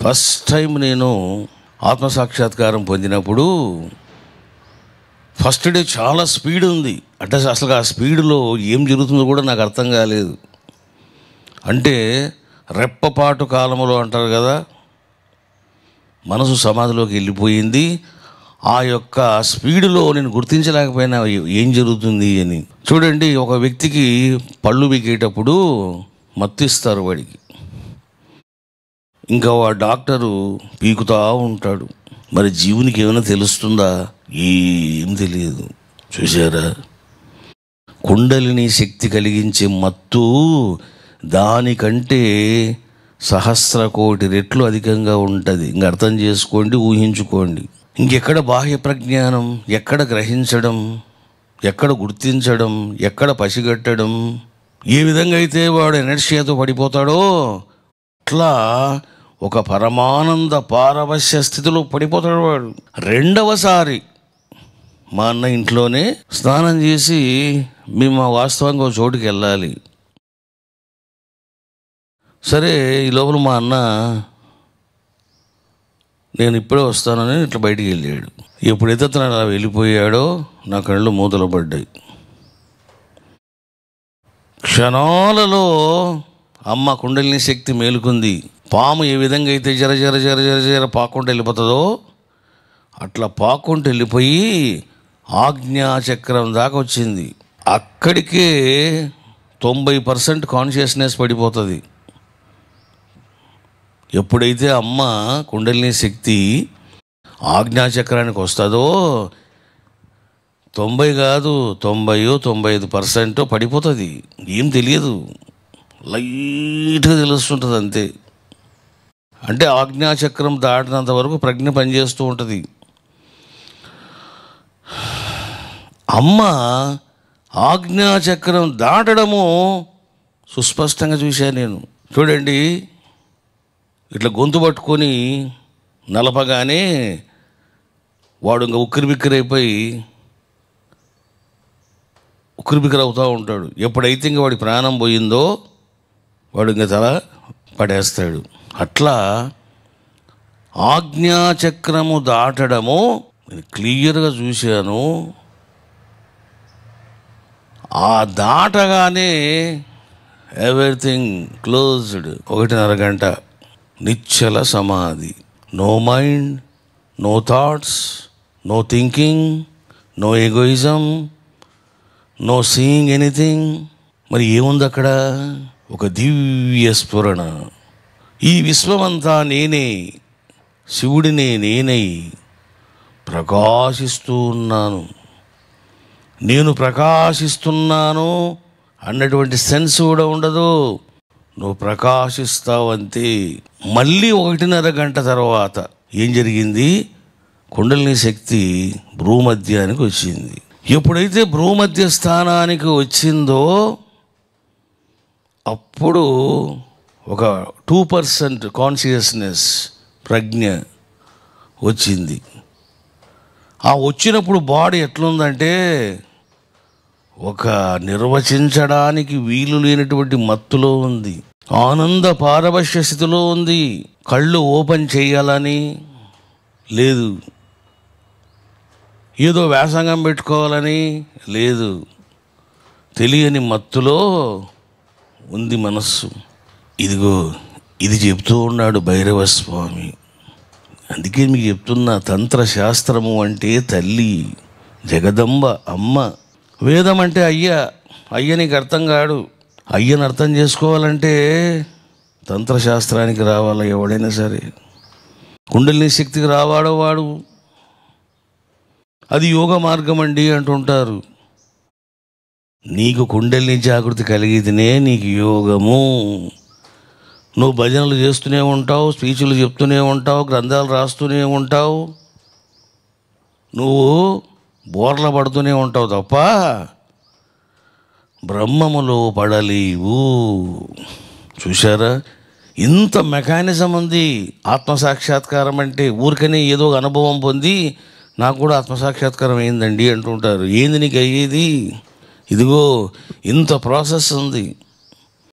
First time నేను ఆత్మసాక్షాత్కారం పొందినప్పుడు first day చాలా స్పీడ్ ఉంది. అంటే అసలు ఆ స్పీడ్లో ఏం జరుగుతుందో కూడా నాకు అర్థం కాలేదు. అంటే రెప్పపాటు కాలంలో అంటారు కదా, మనసు సమాధిలోకి వెళ్ళిపోయింది. ఆ యొక్క స్పీడ్లో నేను గుర్తించలేకపోయినా ఏం జరుగుతుంది అని. చూడండి, ఒక వ్యక్తికి పళ్ళు బిగేటప్పుడు మత్తిస్తారు వాడికి, ఇంకా వాడు డాక్టరు పీకుతా ఉంటాడు. మరి జీవునికి ఏమైనా తెలుస్తుందా? ఏం తెలియదు. చూసారా, కుండలిని శక్తి కలిగించే మత్తు దానికంటే 1000 కోటి రెట్లు అధికంగా ఉంటుంది. ఇంక అర్థం చేసుకోండి, ఊహించుకోండి. ఇంకెక్కడ బాహ్య ప్రజ్ఞానం, ఎక్కడ గ్రహించడం, ఎక్కడ గుర్తించడం, ఎక్కడ పసిగట్టడం. ఏ విధంగా అయితే వాడు ఎనర్షియాతో పడిపోతాడో అట్లా ఒక పరమానంద పారవశ్య స్థితిలో పడిపోతాడు వాడు. రెండవసారి మా అన్న ఇంట్లోనే స్నానం చేసి మేము వాస్తవంగా ఒక చోటుకి వెళ్ళాలి. సరే, ఈ లోపల మా అన్న నేను ఇప్పుడే వస్తానని ఇట్లా బయటికి వెళ్ళాడు. ఎప్పుడైతే అతను అలా వెళ్ళిపోయాడో నా కళ్ళు మూతలు పడ్డాయి. క్షణాలలో అమ్మ కుండలిని శక్తి మేలుకుంది. పాము ఏ విధంగా అయితే జర జర జర జర జర పాకుంటూ వెళ్ళిపోతుందో అట్లా పాకుంటూ వెళ్ళిపోయి ఆజ్ఞాచక్రం దాకా వచ్చింది. అక్కడికే 90% కాన్షియస్నెస్ పడిపోతుంది. ఎప్పుడైతే అమ్మ కుండలిని శక్తి ఆజ్ఞాచక్రానికి వస్తుందో 90 కాదు 90-95% పడిపోతుంది. ఏం తెలియదు, లైట్గా తెలుస్తుంటుంది అంతే. అంటే ఆజ్ఞాచక్రం దాటినంత వరకు ప్రజ్ఞ పనిచేస్తూ ఉంటుంది. అమ్మ ఆజ్ఞాచక్రం దాటడము సుస్పష్టంగా చూశాను నేను. చూడండి, ఇట్లా గొంతు పట్టుకొని నలపగానే వాడు ఇంకా ఉక్కిరిబిక్కిరైపోయి ఉక్కిరిబిక్కిరి అవుతూ ఉంటాడు. ఎప్పుడైతే ఇంక వాడి ప్రాణం పోయిందో వాడు ఇంకా తల పడేస్తాడు. అట్లా ఆజ్ఞాచక్రము దాటడము నేను క్లియర్గా చూశాను. ఆ దాటగానే ఎవ్రీథింగ్ క్లోజ్డ్. 1.5 గంట నిశ్చల సమాధి. No mind, no thoughts, no thinking, no egoism, no seeing anything. మరి ఏముంది అక్కడ? ఒక దివ్య స్ఫురణ. ఈ విశ్వమంతా నేనే, శివుడినే నేనై ప్రకాశిస్తూ ఉన్నాను. నేను ప్రకాశిస్తున్నాను అన్నటువంటి సెన్స్ కూడా ఉండదు. నువ్వు ప్రకాశిస్తావంతే. మళ్ళీ 1.5 గంట తర్వాత ఏం జరిగింది? కుండలిని శక్తి భ్రూమధ్యానికి వచ్చింది. ఎప్పుడైతే భ్రూమధ్య స్థానానికి వచ్చిందో అప్పుడు ఒక 2% కాన్షియస్నెస్ ప్రజ్ఞ వచ్చింది. ఆ వచ్చినప్పుడు బాడీ ఎట్లుందంటే ఒక నిర్వచించడానికి వీలు లేనటువంటి మత్తులో ఉంది, ఆనంద పారవశ్య స్థితిలో ఉంది. కళ్ళు ఓపెన్ చేయాలని లేదు, ఏదో వ్యాసంగం పెట్టుకోవాలని లేదు, తెలియని మత్తులో ఉంది మనస్సు. ఇదిగో ఇది చెప్తూ ఉన్నాడు భైరవ స్వామి. అందుకే మీకు చెప్తున్నా, తంత్రశాస్త్రము అంటే తల్లి జగదంబ అమ్మ. వేదం అంటే అయ్య నీకు అర్థం కాడు. అయ్యని అర్థం చేసుకోవాలంటే తంత్రశాస్త్రానికి రావాలి ఎవడైనా సరే. కుండలిని శక్తికి రావాడో వాడు. అది యోగ మార్గం అండి అంటుంటారు. నీకు కుండలిని జాగృతి కలిగితేనే నీకు యోగము. నువ్వు భజనలు చేస్తూనే ఉంటావు, స్పీచ్లు చెప్తూనే ఉంటావు, గ్రంథాలు రాస్తూనే ఉంటావు, నువ్వు బోర్ల పడుతూనే ఉంటావు తప్ప బ్రహ్మములో పడలేవు. చూశారా, ఇంత మెకానిజం ఉంది. ఆత్మసాక్షాత్కారం అంటే ఊరికనే ఏదో అనుభవం పొంది నాకు కూడా ఆత్మసాక్షాత్కారం అయిందండి అంటుంటారు. ఏంది నీకు అయ్యేది? ఇదిగో ఇంత ప్రాసెస్ ఉంది.